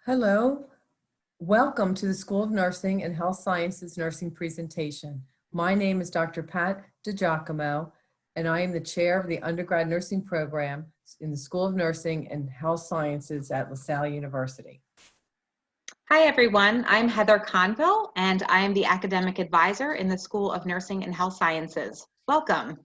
Hello, welcome to the School of Nursing and Health Sciences Nursing Presentation. My name is Dr. Pat DiGiacomo, and I am the chair of the undergrad nursing program in the School of Nursing and Health Sciences at LaSalle University. Hi everyone, I'm Heather Conville and I am the academic advisor in the School of Nursing and Health Sciences. Welcome.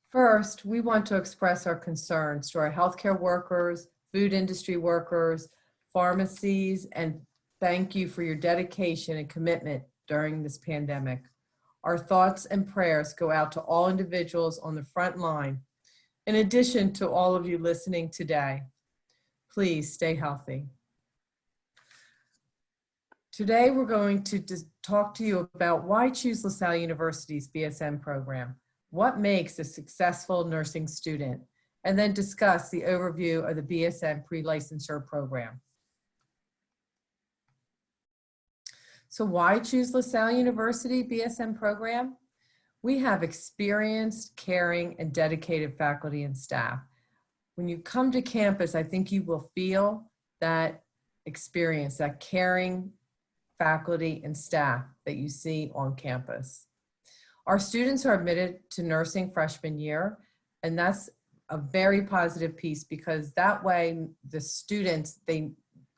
First, we want to express our concerns to our healthcare workers, food industry workers, pharmacies, and thank you for your dedication and commitment during this pandemic. Our thoughts and prayers go out to all individuals on the front line, in addition to all of you listening today. Please stay healthy. Today, we're going to talk to you about why choose LaSalle University's BSN program, what makes a successful nursing student, and then discuss the overview of the BSN pre-licensure program. So why choose LaSalle University BSN program? We have experienced, caring, and dedicated faculty and staff. When you come to campus, I think you will feel that experience, that caring faculty and staff that you see on campus. Our students are admitted to nursing freshman year, and that's a very positive piece because that way the students, they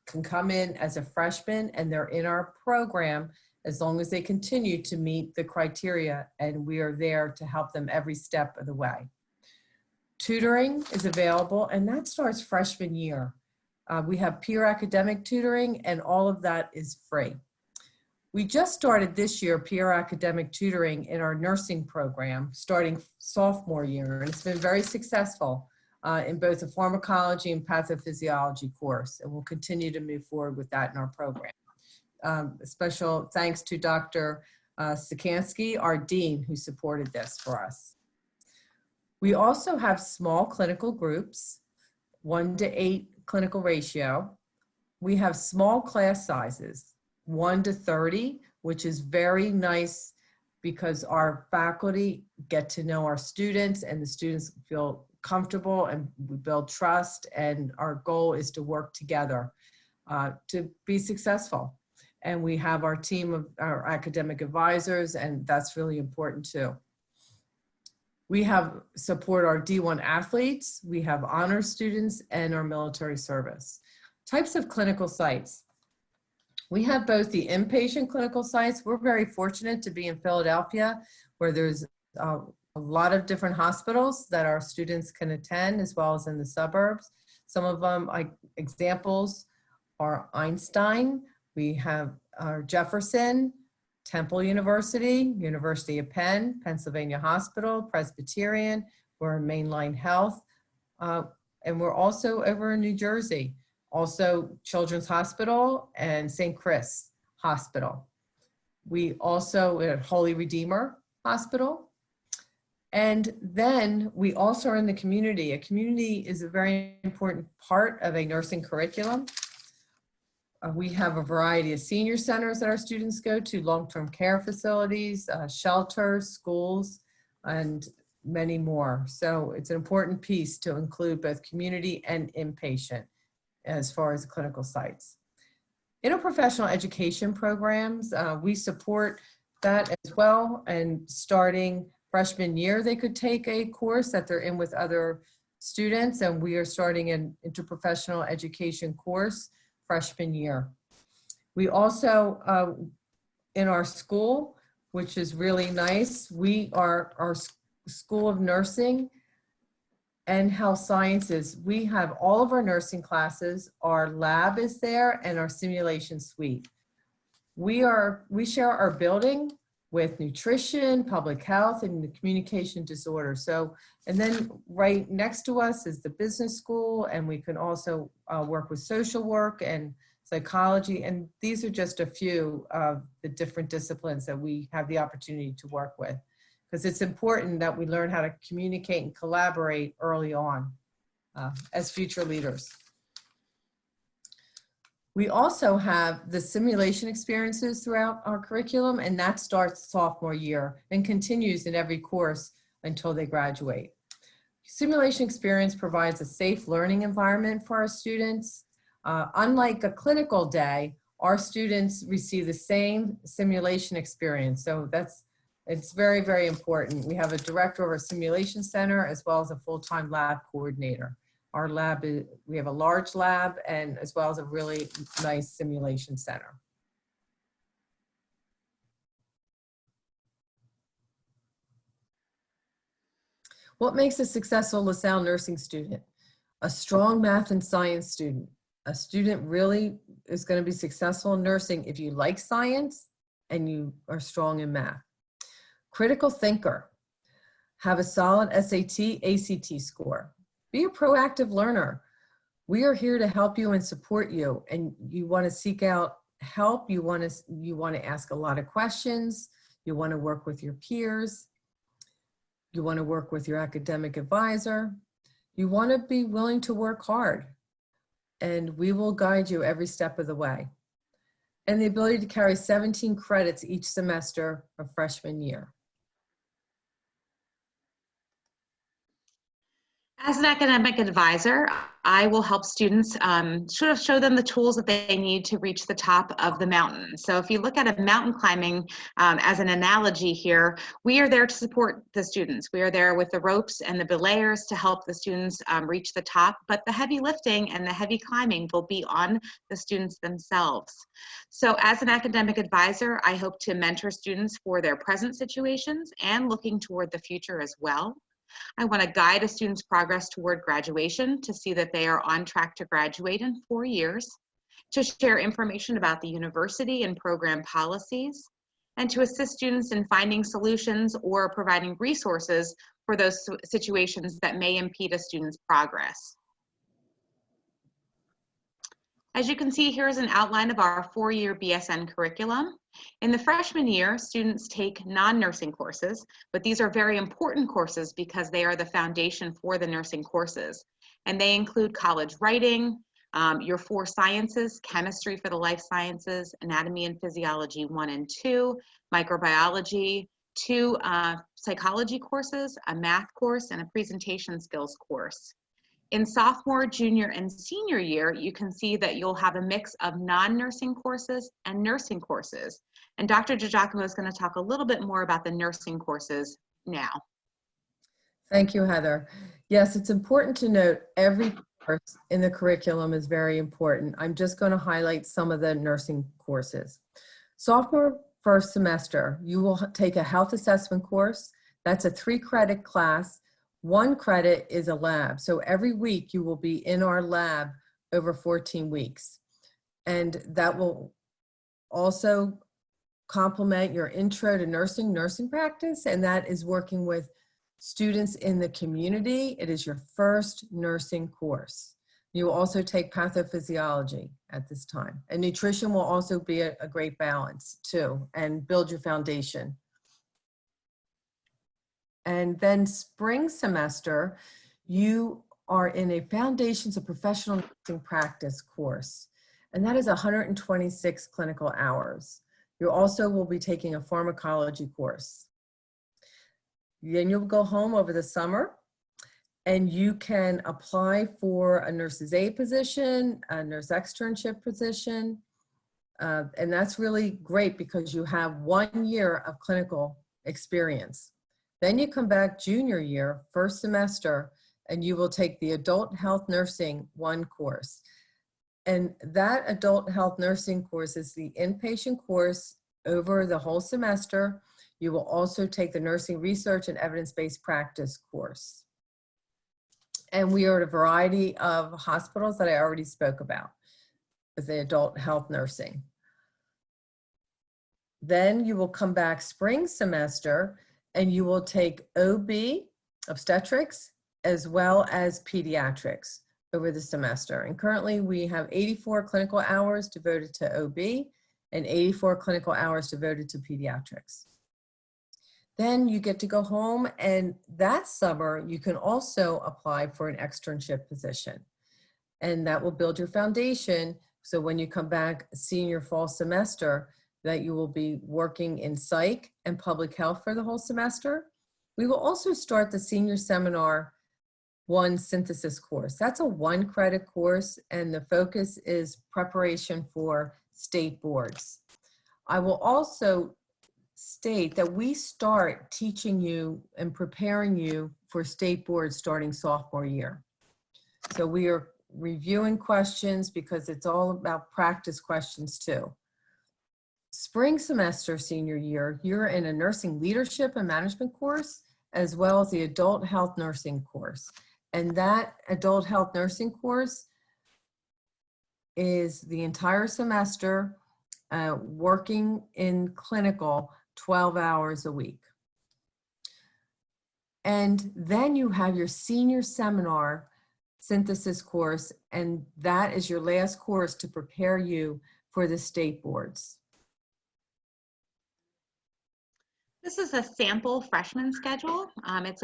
can come in as a freshman and they're in our program as long as they continue to meet the criteria, and we are there to help them every step of the way. Tutoring is available, and that starts freshman year. We have peer academic tutoring, and all of that is free. We just started this year peer academic tutoring in our nursing program starting sophomore year, and it's been very successful in both the pharmacology and pathophysiology course, and we'll continue to move forward with that in our program. Special thanks to Dr. Sikansky, our dean, who supported this for us. We also have small clinical groups, 1:8 clinical ratio. We have small class sizes, 1 to 30, which is very nice because our faculty get to know our students and the students feel comfortable and we build trust, and our goal is to work together to be successful. And we have our team of our academic advisors, and that's really important too. We have support our D1 athletes, we have honor students, and our military service. Types of clinical sites. We have both the inpatient clinical sites. We're very fortunate to be in Philadelphia, where there's a lot of different hospitals that our students can attend, as well as in the suburbs. Some of them, like examples, are Einstein. We have our Jefferson, Temple University, University of Penn, Pennsylvania Hospital, Presbyterian. We're in Mainline Health, and we're also over in New Jersey. Also Children's Hospital and St. Chris Hospital. We also at Holy Redeemer Hospital. And then we also are in the community. A community is a very important part of a nursing curriculum. We have a variety of senior centers that our students go to, long-term care facilities, shelters, schools, and many more. So it's an important piece to include both community and inpatient as far as clinical sites. Interprofessional education programs, we support that as well, and starting freshman year, they could take a course that they're in with other students, and we are starting an interprofessional education course freshman year. We also, in our school, which is really nice, we are our School of Nursing and Health Sciences. We have all of our nursing classes, our lab is there, and our simulation suite. We share our building with nutrition, public health, and the communication disorder. So, and then right next to us is the business school, and we can also work with social work and psychology, and these are just a few of the different disciplines that we have the opportunity to work with, because it's important that we learn how to communicate and collaborate early on as future leaders. We also have the simulation experiences throughout our curriculum, and that starts sophomore year and continues in every course until they graduate. Simulation experience provides a safe learning environment for our students. Unlike a clinical day, our students receive the same simulation experience. So it's very, very important. We have a director of our simulation center as well as a full-time lab coordinator. Our lab we have a large lab and as well as a really nice simulation center. What makes a successful LaSalle nursing student? A strong math and science student. A student really is going to be successful in nursing if you like science and you are strong in math. Critical thinker. Have a solid SAT, ACT score. Be a proactive learner. We are here to help you and support you, and you want to seek out help. You want to ask a lot of questions. You want to work with your peers. You want to work with your academic advisor. You want to be willing to work hard, and we will guide you every step of the way. And the ability to carry 17 credits each semester of freshman year. As an academic advisor, I will help students sort of show them the tools that they need to reach the top of the mountain. So if you look at a mountain climbing as an analogy here, we are there to support the students. We are there with the ropes and the belayers to help the students reach the top, but the heavy lifting and the heavy climbing will be on the students themselves. So as an academic advisor, I hope to mentor students for their present situations and looking toward the future as well. I want to guide a student's progress toward graduation to see that they are on track to graduate in 4 years, to share information about the university and program policies, and to assist students in finding solutions or providing resources for those situations that may impede a student's progress. As you can see, here is an outline of our 4-year BSN curriculum. In the freshman year, students take non-nursing courses, but these are very important courses because they are the foundation for the nursing courses. And they include college writing, your 4 sciences, chemistry for the life sciences, anatomy and physiology 1 and 2, microbiology, 2 psychology courses, a math course, and a presentation skills course. In sophomore, junior, and senior year, you can see that you'll have a mix of non-nursing courses and nursing courses. And Dr. DiGiacomo is going to talk a little bit more about the nursing courses now. Thank you, Heather. Yes, it's important to note every course in the curriculum is very important. I'm just going to highlight some of the nursing courses. Sophomore first semester, you will take a health assessment course. That's a 3-credit class. 1 credit is a lab. So every week you will be in our lab over 14 weeks. And that will also complement your intro to nursing practice. And that is working with students in the community. It is your first nursing course. You will also take pathophysiology at this time. And nutrition will also be a great balance too, and build your foundation. And then spring semester, you are in a Foundations of Professional Nursing Practice course, and that is 126 clinical hours. You also will be taking a pharmacology course. Then you'll go home over the summer, and you can apply for a nurse's aide position, a nurse externship position, and that's really great because you have 1 year of clinical experience. Then you come back junior year, first semester, and you will take the Adult Health Nursing 1 course. And that Adult Health Nursing course is the inpatient course over the whole semester. You will also take the Nursing Research and Evidence-Based Practice course. And we are at a variety of hospitals that I already spoke about with the Adult Health Nursing. Then you will come back spring semester and you will take OB, obstetrics, as well as pediatrics over the semester. And currently we have 84 clinical hours devoted to OB and 84 clinical hours devoted to pediatrics. Then you get to go home, and that summer you can also apply for an externship position. And that will build your foundation. So when you come back senior fall semester, that you will be working in psych and public health for the whole semester. We will also start the senior seminar one synthesis course. That's a 1-credit course, and the focus is preparation for state boards. I will also state that we start teaching you and preparing you for state boards starting sophomore year. So we are reviewing questions because it's all about practice questions too. Spring semester senior year, you're in a nursing leadership and management course, as well as the adult health nursing course. And that adult health nursing course is the entire semester working in clinical 12 hours a week. And then you have your senior seminar synthesis course, and that is your last course to prepare you for the state boards. This is a sample freshman schedule. It's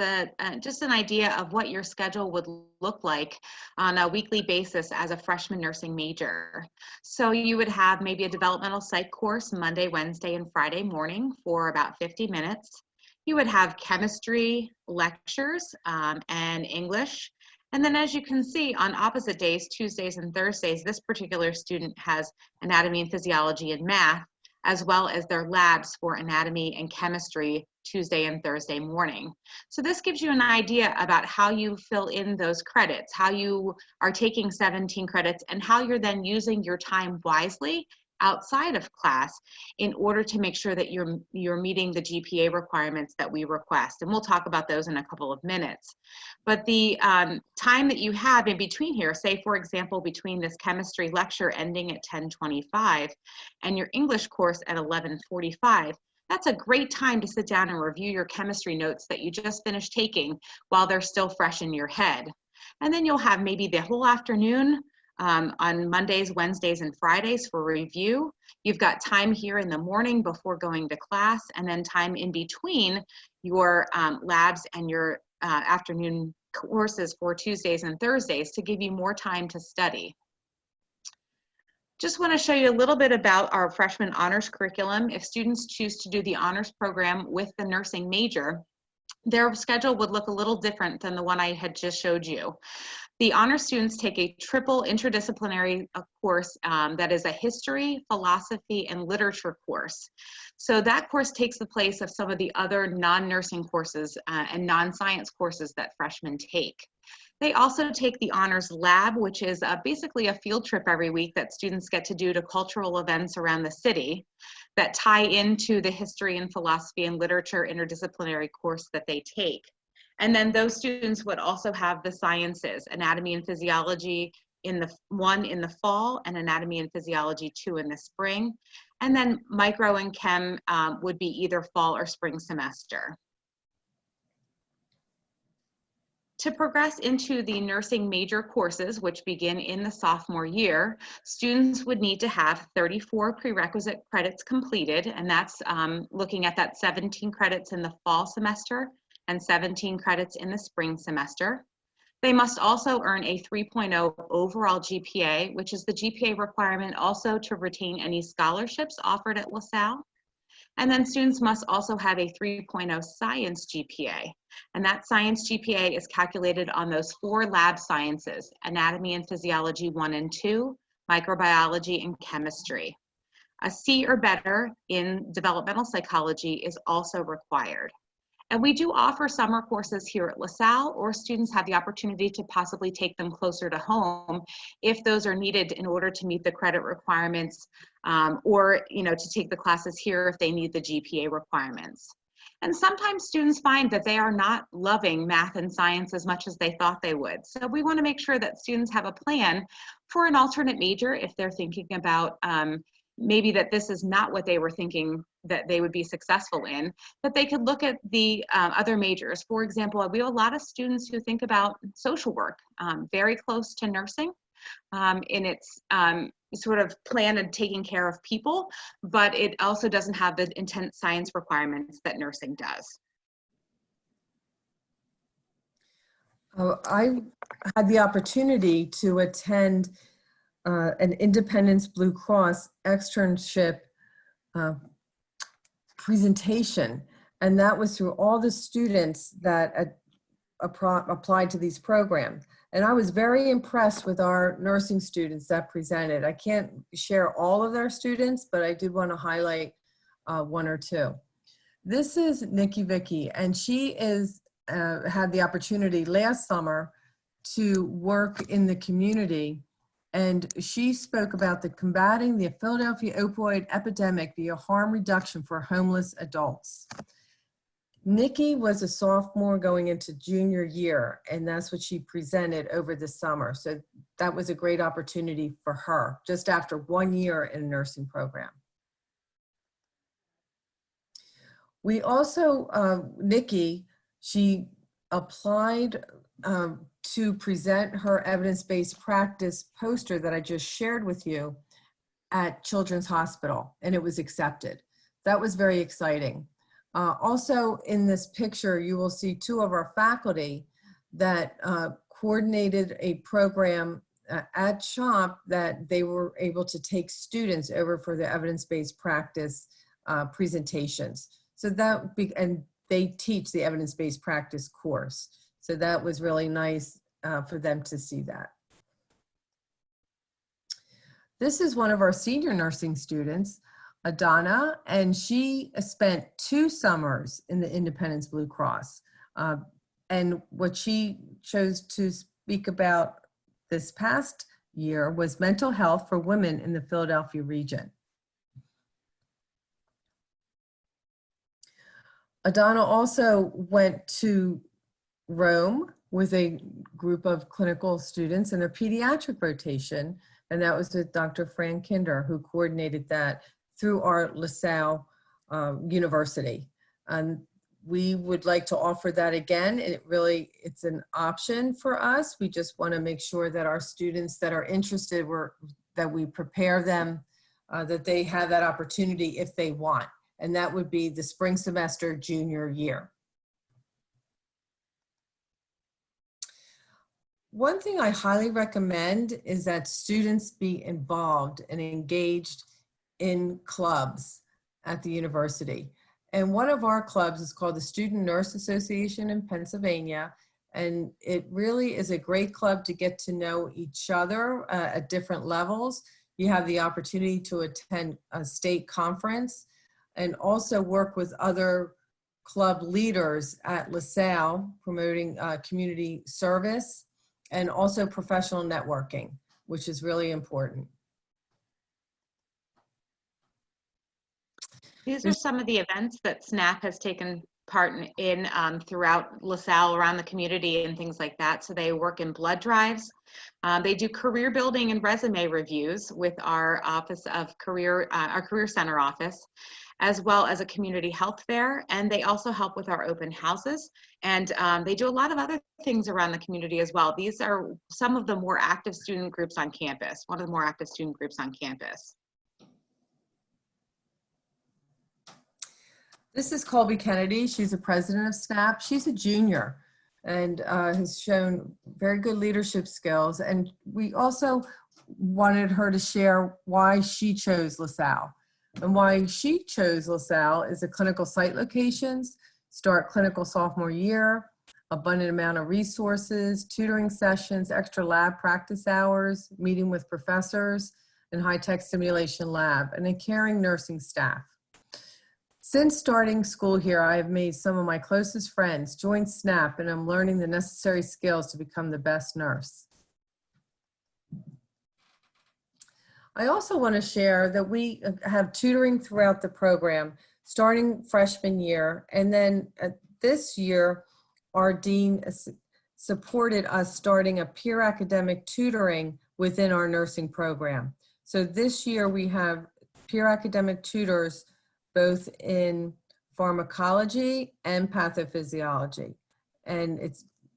just an idea of what your schedule would look like on a weekly basis as a freshman nursing major. So you would have maybe a developmental psych course Monday, Wednesday, and Friday morning for about 50 minutes. You would have chemistry lectures and English. And then as you can see on opposite days, Tuesdays and Thursdays, this particular student has anatomy and physiology and math, as well as their labs for anatomy and chemistry Tuesday and Thursday morning. So this gives you an idea about how you fill in those credits, how you are taking 17 credits, and how you're then using your time wisely outside of class in order to make sure that you're meeting the GPA requirements that we request. And we'll talk about those in a couple of minutes. But the time that you have in between here, say for example, between this chemistry lecture ending at 10:25 and your English course at 11:45, that's a great time to sit down and review your chemistry notes that you just finished taking while they're still fresh in your head. And then you'll have maybe the whole afternoon on Mondays, Wednesdays, and Fridays for review. You've got time here in the morning before going to class, and then time in between your labs and your afternoon courses for Tuesdays and Thursdays to give you more time to study. Just want to show you a little bit about our freshman honors curriculum. If students choose to do the honors program with the nursing major, their schedule would look a little different than the one I had just showed you. The honors students take a triple interdisciplinary course that is a history, philosophy, and literature course. So that course takes the place of some of the other non-nursing courses and non-science courses that freshmen take. They also take the honors lab, which is basically a field trip every week that students get to do to cultural events around the city that tie into the history and philosophy and literature interdisciplinary course that they take. And then those students would also have the sciences, anatomy and physiology in the fall, and anatomy and physiology 2 in the spring. And then micro and chem would be either fall or spring semester. To progress into the nursing major courses, which begin in the sophomore year, students would need to have 34 prerequisite credits completed, and that's looking at that 17 credits in the fall semester and 17 credits in the spring semester. They must also earn a 3.0 overall GPA, which is the GPA requirement also to retain any scholarships offered at LaSalle. And then students must also have a 3.0 science GPA. And that science GPA is calculated on those 4 lab sciences: anatomy and physiology 1 and 2, microbiology, and chemistry. A C or better in developmental psychology is also required. And we do offer summer courses here at LaSalle, or students have the opportunity to possibly take them closer to home if those are needed in order to meet the credit requirements, or to take the classes here if they need the GPA requirements. And sometimes students find that they are not loving math and science as much as they thought they would. So we want to make sure that students have a plan for an alternate major if they're thinking about maybe that this is not what they were thinking that they would be successful in, that they could look at the other majors. For example, we have a lot of students who think about social work, very close to nursing in its sort of plan and taking care of people, but it also doesn't have the intense science requirements that nursing does. I had the opportunity to attend an Independence Blue Cross externship presentation, and that was through all the students that applied to these programs. And I was very impressed with our nursing students that presented. I can't share all of their students, but I did want to highlight one or two. This is Nikki Vicky, and she had the opportunity last summer to work in the community, and she spoke about combating the Philadelphia opioid epidemic via harm reduction for homeless adults. Nikki was a sophomore going into junior year, and that's what she presented over the summer. So that was a great opportunity for her just after 1 year in a nursing program. We also, Nikki, she applied to present her evidence-based practice poster that I just shared with you at Children's Hospital, and it was accepted. That was very exciting. Also in this picture, you will see two of our faculty that coordinated a program at CHOP that they were able to take students over for the evidence-based practice presentations. So and they teach the evidence-based practice course. So that was really nice for them to see that. This is one of our senior nursing students, Adana, and she spent 2 summers in the Independence Blue Cross. And what she chose to speak about this past year was mental health for women in the Philadelphia region. Adana also went to Rome with a group of clinical students in a pediatric rotation, and that was with Dr. Fran Kinder, who coordinated that through our LaSalle University. And we would like to offer that again. It's an option for us. We just want to make sure that our students that are interested, that we prepare them, that they have that opportunity if they want. And that would be the spring semester junior year. One thing I highly recommend is that students be involved and engaged in clubs at the university. And one of our clubs is called the Student Nurse Association in Pennsylvania. And it really is a great club to get to know each other at different levels. You have the opportunity to attend a state conference and also work with other club leaders at LaSalle, promoting community service and also professional networking, which is really important. These are some of the events that SNAP has taken part in throughout LaSalle, around the community and things like that. So they work in blood drives. They do career building and resume reviews with our Office of Career, our Career Center office, as well as a community health fair. And they also help with our open houses. And they do a lot of other things around the community as well. These are some of the more active student groups on campus, one of the more active student groups on campus. This is Colby Kennedy. She's the president of SNAP. She's a junior and has shown very good leadership skills. And we also wanted her to share why she chose LaSalle. And why she chose LaSalle is the clinical site locations, start clinical sophomore year, abundant amount of resources, tutoring sessions, extra lab practice hours, meeting with professors, and high-tech simulation lab, and a caring nursing staff. Since starting school here, I have made some of my closest friends join SNAP, and I'm learning the necessary skills to become the best nurse. I also want to share that we have tutoring throughout the program, starting freshman year, and then this year, our dean supported us starting a peer academic tutoring within our nursing program. So this year we have peer academic tutors both in pharmacology and pathophysiology. And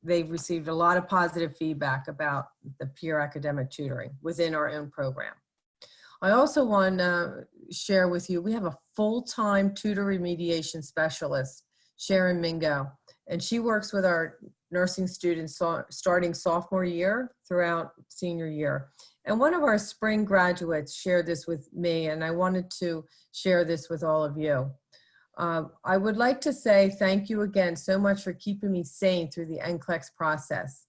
they've received a lot of positive feedback about the peer academic tutoring within our own program. I also want to share with you, we have a full-time tutor remediation specialist, Sharon Mingo, and she works with our nursing students starting sophomore year throughout senior year. And one of our spring graduates shared this with me, and I wanted to share this with all of you. I would like to say thank you again so much for keeping me sane through the NCLEX process.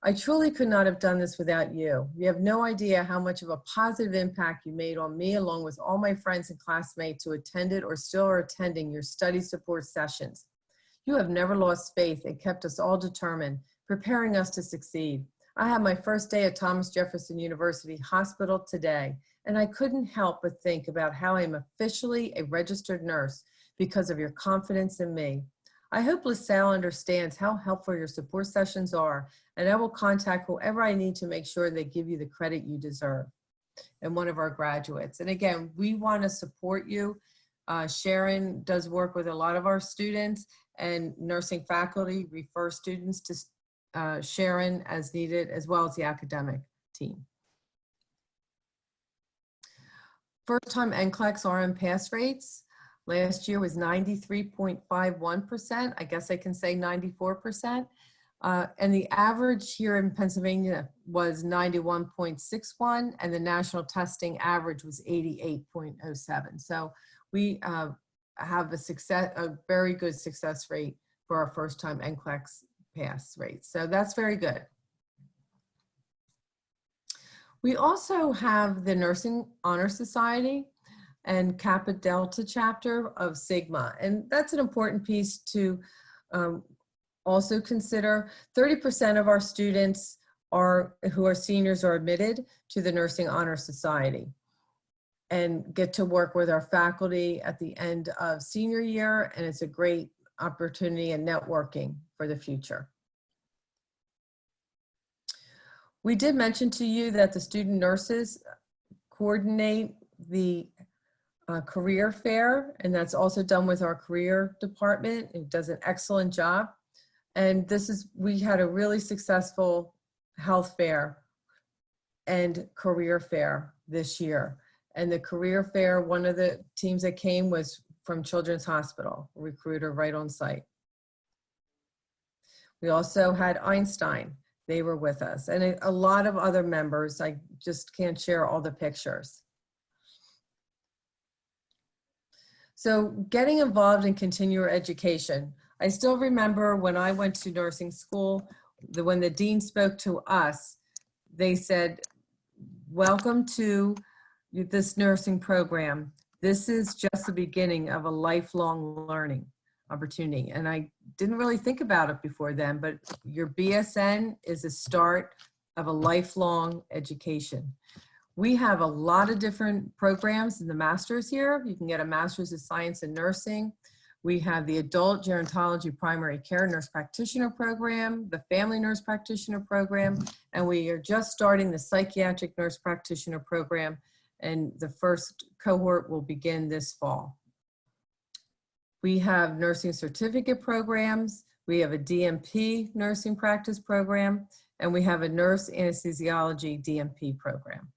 I truly could not have done this without you. You have no idea how much of a positive impact you made on me, along with all my friends and classmates who attended or still are attending your study support sessions. You have never lost faith and kept us all determined, preparing us to succeed. I had my first day at Thomas Jefferson University Hospital today, and I couldn't help but think about how I'm officially a registered nurse because of your confidence in me. I hope LaSalle understands how helpful your support sessions are, and I will contact whoever I need to make sure they give you the credit you deserve. And one of our graduates. And again, we want to support you. Sharon does work with a lot of our students, and nursing faculty refer students to Sharon as needed, as well as the academic team. First-time NCLEX RN pass rates. Last year was 93.51%. I guess I can say 94%. And the average here in Pennsylvania was 91.61, and the national testing average was 88.07. So we have a very good success rate for our first-time NCLEX pass rates. So that's very good. We also have the Nursing Honor Society and Kappa Delta chapter of Sigma. And that's an important piece to also consider. 30% of our students who are seniors are admitted to the Nursing Honor Society and get to work with our faculty at the end of senior year. And it's a great opportunity and networking for the future. We did mention to you that the student nurses coordinate the career fair, and that's also done with our career department. It does an excellent job. And we had a really successful health fair and career fair this year. And the career fair, one of the teams that came was from Children's Hospital, a recruiter right on site. We also had Einstein. They were with us, and a lot of other members. I just can't share all the pictures. So getting involved in continuing education. I still remember when I went to nursing school, when the dean spoke to us, they said, welcome to this nursing program. This is just the beginning of a lifelong learning opportunity. And I didn't really think about it before then, but your BSN is a start of a lifelong education. We have a lot of different programs in the master's here. You can get a master's of science in nursing. We have the adult gerontology primary care nurse practitioner program, the family nurse practitioner program, and we are just starting the psychiatric nurse practitioner program, and the first cohort will begin this fall. We have nursing certificate programs. We have a DMP nursing practice program, and we have a nurse anesthesiology DMP program.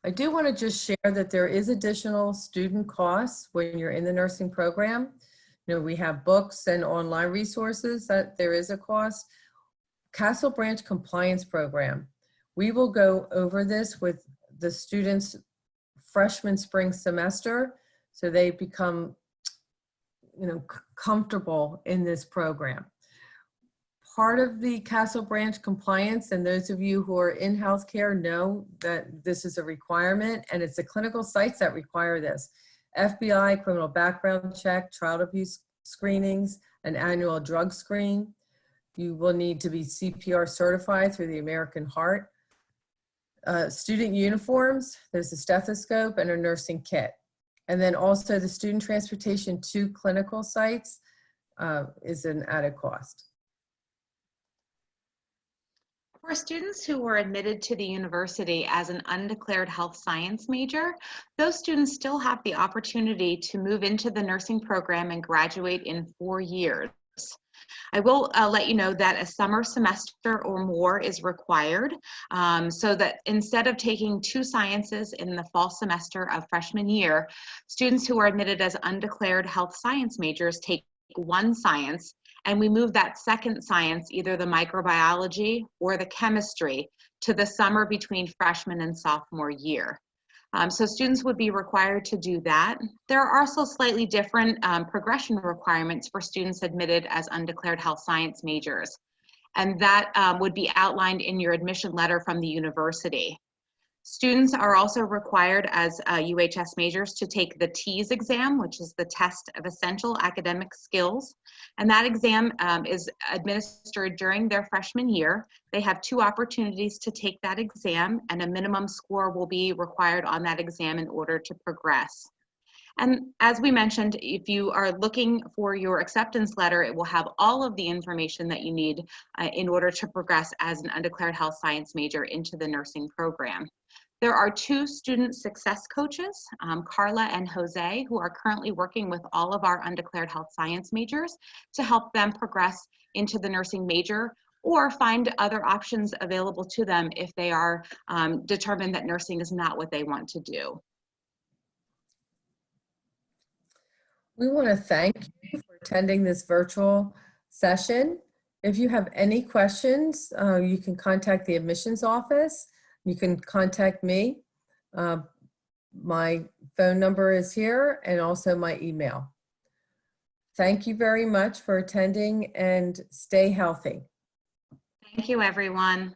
I do want to just share that there is additional student costs when you're in the nursing program. You know, we have books and online resources that there is a cost. Castle Branch Compliance Program. We will go over this with the students freshman spring semester, so they become, comfortable in this program. Part of the Castle Branch compliance, and those of you who are in healthcare know that this is a requirement, and it's the clinical sites that require this. FBI, criminal background check, child abuse screenings, an annual drug screen. You will need to be CPR certified through the American Heart. Student uniforms, there's a stethoscope and a nursing kit. And then also the student transportation to clinical sites is an added cost. For students who were admitted to the university as an undeclared health science major, those students still have the opportunity to move into the nursing program and graduate in 4 years. I will let you know that a summer semester or more is required, so that instead of taking 2 sciences in the fall semester of freshman year, students who are admitted as undeclared health science majors take 1 science, and we move that second science, either the microbiology or the chemistry, to the summer between freshman and sophomore year. So students would be required to do that. There are also slightly different progression requirements for students admitted as undeclared health science majors. And that would be outlined in your admission letter from the university. Students are also required as UHS majors to take the TEAS exam, which is the Test of Essential Academic Skills. And that exam is administered during their freshman year. They have 2 opportunities to take that exam, and a minimum score will be required on that exam in order to progress. And as we mentioned, if you are looking for your acceptance letter, it will have all of the information that you need in order to progress as an undeclared health science major into the nursing program. There are 2 student success coaches, Carla and Jose, who are currently working with all of our undeclared health science majors to help them progress into the nursing major or find other options available to them if they are determined that nursing is not what they want to do. We want to thank you for attending this virtual session. If you have any questions, you can contact the admissions office. You can contact me. My phone number is here and also my email. Thank you very much for attending and stay healthy. Thank you, everyone.